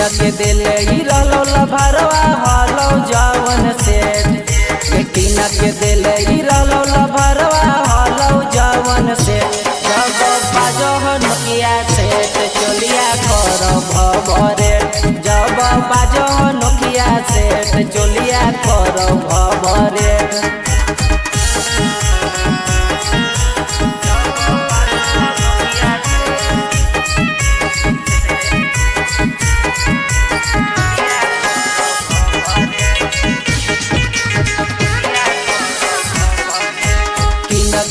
के दिले ही रहलो लभरवा हलो जवन सेठ टीना के दिले ही रहलो लभरवा हलो जवन सेठ जब बाजो नोकिया सेठ चोलिया कर भवरे जब बाजो नोकिया सेठ चोलिया कर भवरे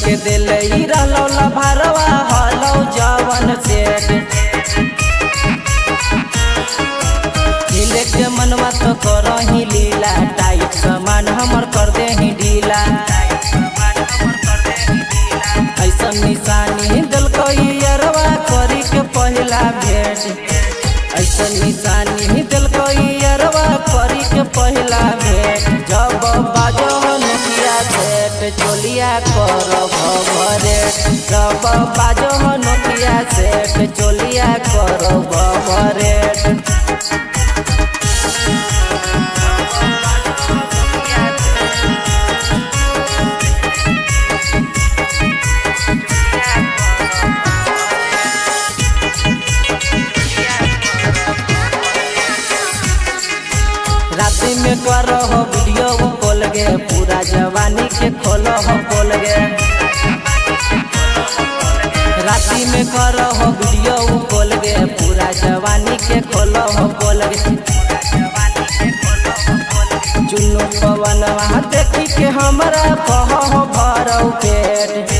के दिल ही रहलो लभरवा हलो जवन सेठ हिले के मनवा तो करही लीला टाइट सामान हमर कर दे ही ढीला ऐसा निशानी दिल कोई अरवा करी के पहला भेंट ऐसा निशानी दिल कोई अरवा करी के पहला भेंट जब बाजो नोकिया सेठ चोलिया कर भवरे जब बाजो नोकिया सेठ चोलिया कर भवरे राति में करो हो वीडियो कॉल गे पूरा जवानी के खोलो हो बोल गे राति में करो हो वीडियो कॉल गे पूरा जवानी के खोलो हो बोल गे चुन्नू पवन वहाँ देखी के हमरा कहो हो भरो पेट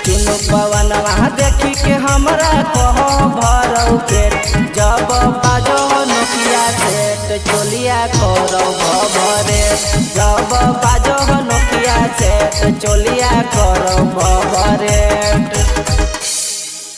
चुन्नू पवन वहाँ देखी के हमरा कहो भरो पेट जब बाजो नोकिया सेठ चोलिया करो भवरे जब बाजो नोकिया सेठ चोलिया करो भवरे।